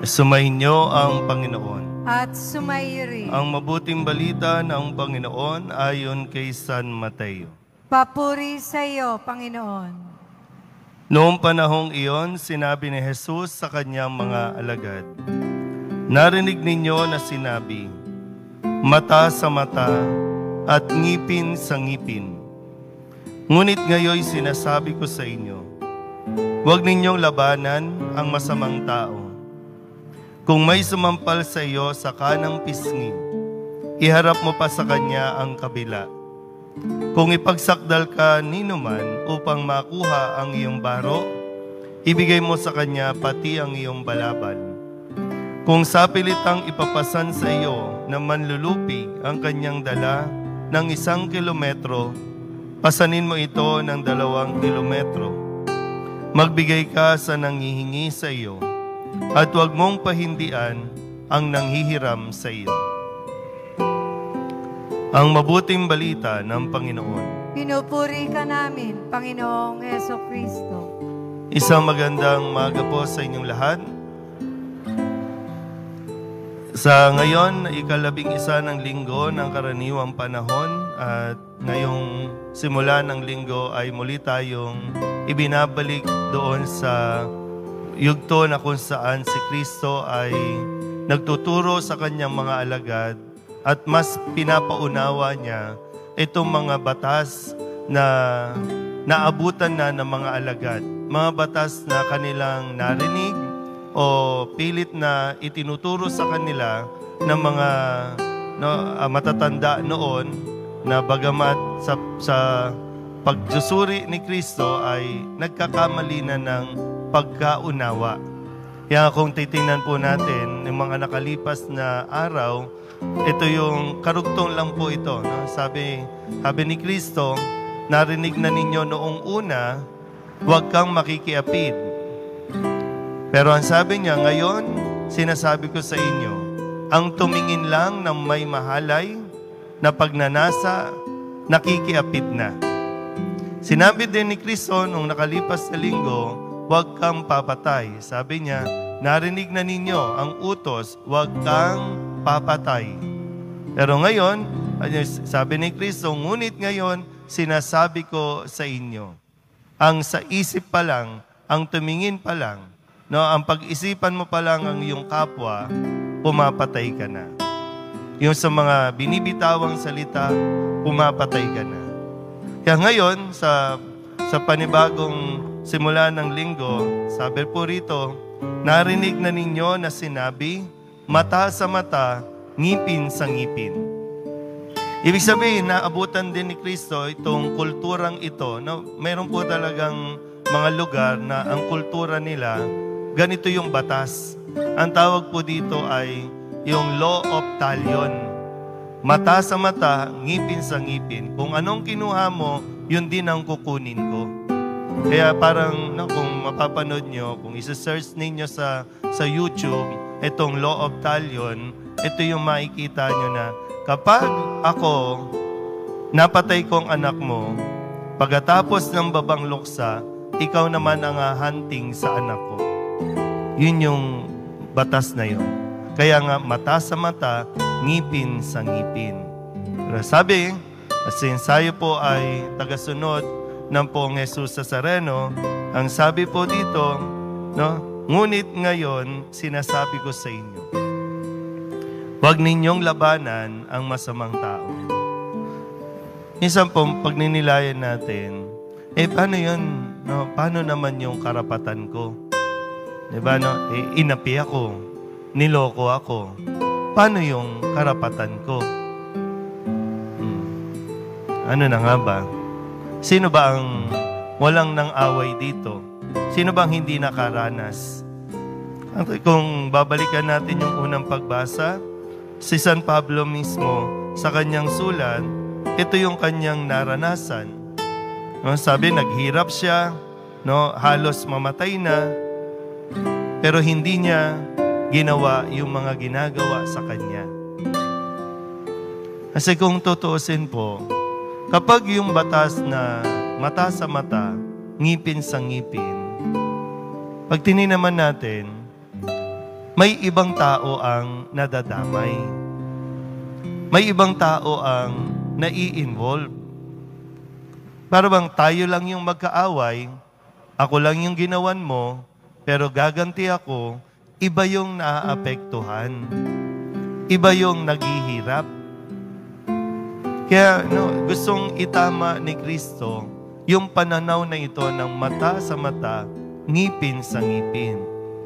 Sumainyo ang Panginoon. At sumairi. Ang mabuting balita ng Panginoon ayon kay San Mateo. Papuri sa iyo, Panginoon. Noong panahong iyon, sinabi ni Jesus sa kanyang mga alagad, "Narinig ninyo na sinabi, mata sa mata at ngipin sa ngipin. Ngunit ngayon sinasabi ko sa inyo, huwag ninyong labanan ang masamang tao. Kung may sumampal sa iyo sa kanang pisngi, iharap mo pa sa kanya ang kabila. Kung ipagsakdal ka ninuman upang makuha ang iyong baro, ibigay mo sa kanya pati ang iyong balabal. Kung sapilitang ipapasan sa iyo na manlulupig ang kanyang dala ng 1 kilometro, pasanin mo ito ng 2 kilometro. Magbigay ka sa nanghihingi sa iyo, at huwag mong pahindian ang nanghihiram sa iyo." Ang mabuting balita ng Panginoon. Pinupuri ka namin, Panginoong Jesucristo. Isang magandang umaga po sa inyong lahat. Sa ngayon, 11 ng linggo ng karaniwang panahon, at ngayong simula ng linggo ay muli tayong ibinabalik doon sa yugto na kung saan si Kristo ay nagtuturo sa kanyang mga alagad at mas pinapaunawa niya itong mga batas na naabutan na ng mga alagad. Mga batas na kanilang narinig o pilit na itinuturo sa kanila ng mga matatanda noon, na bagamat sa pagsusuri ni Kristo ay nagkakamali na ng pagkaunawa. Kaya kung titingnan po natin yung mga nakalipas na araw, ito yung karugtong lang po ito. No? Sabi ni Kristo, narinig na ninyo noong una, huwag kang makikiapid. Pero ang sabi niya, ngayon, sinasabi ko sa inyo, ang tumingin lang ng may mahalay na pagnanasa, nakikiapid na. Sinabi din ni Kristo nung nakalipas na linggo, huwag kang papatay. Sabi niya, narinig na ninyo ang utos, huwag kang papatay. Pero ngayon, sabi ni Kristo, ngunit ngayon, sinasabi ko sa inyo, ang sa isip pa lang, ang tumingin pa lang, no, ang pag-isipan mo pa lang ang iyong kapwa, pumapatay ka na. Yung sa mga binibitawang salita, pumapatay ka na. Kaya ngayon, sa panibagong simula ng linggo, sabi po rito, narinig na ninyo na sinabi, mata sa mata, ngipin sa ngipin. Ibig sabihin, naabutan din ni Kristo itong kulturang ito. No? Mayroon po talagang mga lugar na ang kultura nila, ganito yung batas. Ang tawag po dito ay yung law of talion. Mata sa mata, ngipin sa ngipin. Kung anong kinuha mo, yun din ang kukunin ko. Kaya parang kung mapapanood nyo, kung isa-search ninyo sa YouTube, itong law of talion, ito yung makikita nyo na kapag ako napatay ko ang anak mo, pagkatapos ng babang luksa, ikaw naman ang hunting sa anak ko. Yun yung batas na yun. Kaya nga, mata sa mata, ngipin sa ngipin. Pero sabi, since tayo po ay tagasunod ng Poong Jesus Nazareno, ang sabi po dito, no, ngunit ngayon, sinasabi ko sa inyo, huwag ninyong labanan ang masamang tao. Minsan po, pag ninilayan natin, paano yun? No? Paano naman yung karapatan ko? Diba, no? Inapi ako, niloko ako. Paano yung karapatan ko? Ano na nga ba? Sino ba ang walang nang away dito? Sino bang hindi nakaranas? Kung babalikan natin yung unang pagbasa, si San Pablo mismo sa kanyang sulat, ito yung kanyang naranasan. No, sabi, naghirap siya, no, halos mamatay na, pero hindi niya ginawa yung mga ginagawa sa kanya. Kasi kung tutuusin po, kapag yung batas na mata sa mata, ngipin sa ngipin, pag tininaman natin, may ibang tao ang nadadamay. May ibang tao ang nai-involve. Para bang tayo lang yung magkaaway, ako lang yung ginawan mo, pero gaganti ako, iba yung naaapektuhan. Iba yung naghihirap. Kaya gustong itama ni Kristo yung pananaw na ito ng mata sa mata, ngipin sa ngipin.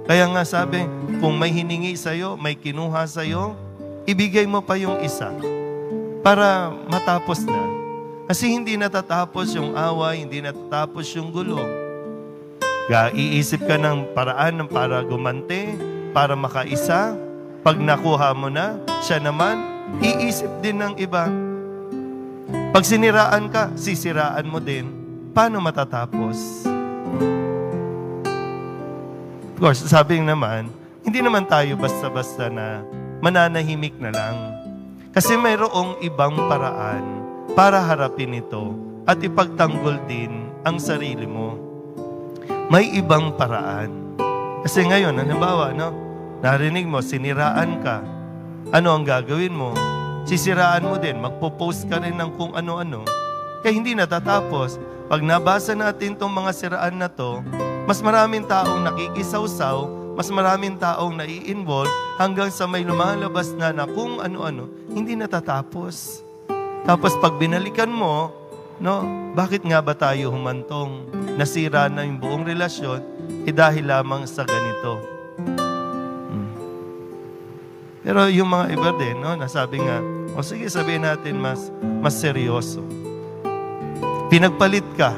Kaya nga sabi, kung may hiningi sa'yo, may kinuha sa'yo, ibigay mo pa yung isa para matapos na. Kasi hindi natatapos yung away, hindi natatapos yung gulo. Iisip ka ng paraan para gumante, para makaisa. Pag nakuha mo na, siya naman, iisip din ng iba. Pag siniraan ka, sisiraan mo din. Paano matatapos? Of course, sabi naman, hindi naman tayo basta-basta na mananahimik na lang. Kasi mayroong ibang paraan para harapin ito at ipagtanggol din ang sarili mo. May ibang paraan. Kasi ngayon, halimbawa, narinig mo, siniraan ka. Ano ang gagawin mo? Sisiraan mo din, magpo-post ka rin ng kung ano-ano. Kaya hindi natatapos. Pag nabasa natin itong mga siraan na to, mas maraming taong nakikisawsaw, mas maraming taong nai-involve, hanggang sa may lumalabas na kung ano-ano, hindi natatapos. Tapos pag binalikan mo, bakit nga ba tayo humantong? Nasira na yung buong relasyon, dahil lamang sa ganito. Pero yung mga iba din, nasabi nga, sige, sabihin natin mas seryoso. Pinagpalit ka,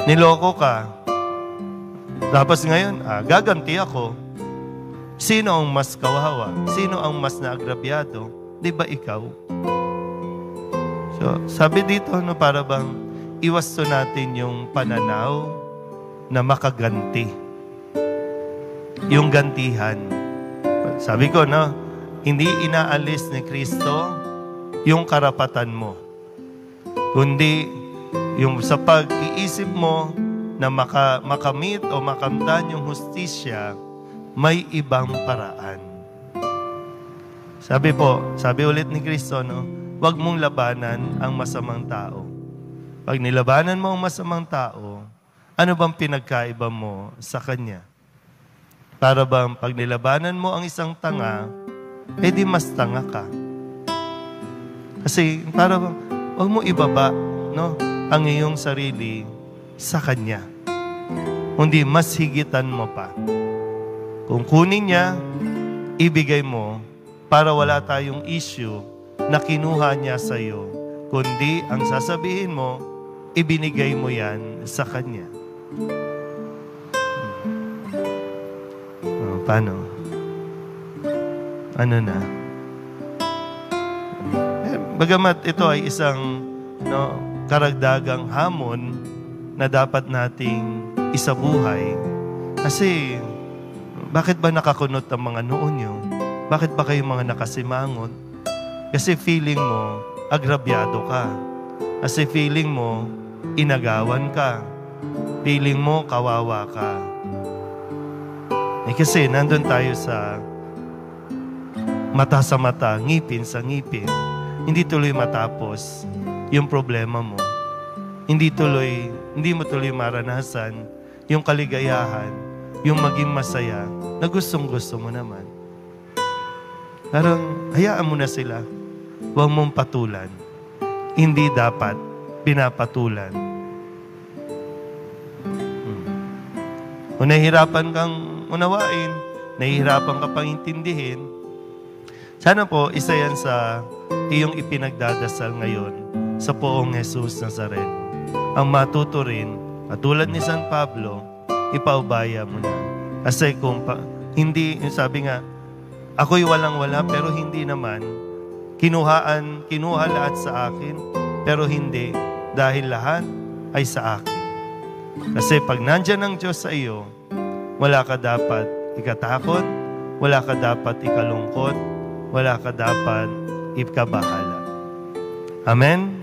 niloko ka, tapos ngayon, gaganti ako. Sino ang mas kawawa? Sino ang mas naagrabyado? Di ba ikaw? So, sabi dito, para bang iwasto natin yung pananaw na makaganti. Yung gantihan. Sabi ko, hindi inaalis ni Kristo yung karapatan mo. Kundi yung sa pag-iisip mo na makamit o makamtan yung hustisya, may ibang paraan. Sabi ulit ni Kristo, huwag mong labanan ang masamang tao. Pag nilabanan mo ang masamang tao, ano bang pinagkaiba mo sa kanya? Para bang pag nilabanan mo ang isang tanga, di mas tanga ka. Kasi para bang, huwag mo ibaba ang iyong sarili sa kanya. Kundi mas higitan mo pa. Kung kunin niya, ibigay mo para wala tayong issue na kinuha niya sa iyo. Kundi ang sasabihin mo, ibinigay mo yan sa kanya. Paano? Ano na? Bagamat ito ay isang karagdagang hamon na dapat nating isabuhay. Kasi, bakit ba nakakunot ang mga noo nyo? Bakit ba kayo mga nakasimangot? Kasi feeling mo, agrabyado ka. Kasi feeling mo, inagawan ka. Feeling mo, kawawa ka. Kasi nandun tayo sa mata sa mata, ngipin sa ngipin. Hindi tuloy matapos yung problema mo. Hindi mo tuloy maranasan yung kaligayahan, yung maging masaya na gustong-gusto mo naman. Parang, hayaan mo na sila. Huwag mong patulan. Hindi dapat pinapatulan. Kung nahihirapan kang unawain, nahihirapan ka pang intindihin, sana po, isa yan sa iyong ipinagdadasal ngayon sa poong Jesus Nazaret. Ang matuto rin, katulad ni San Pablo, ipaubaya mo na. Kasi kung hindi, sabi nga, ako'y walang-wala pero hindi naman. Kinuha lahat sa akin, pero hindi dahil lahat ay sa akin. Kasi pag nandyan ang Diyos sa iyo, wala ka dapat ikatakot, wala ka dapat ikalungkot, wala ka dapat ikabahala. Amen?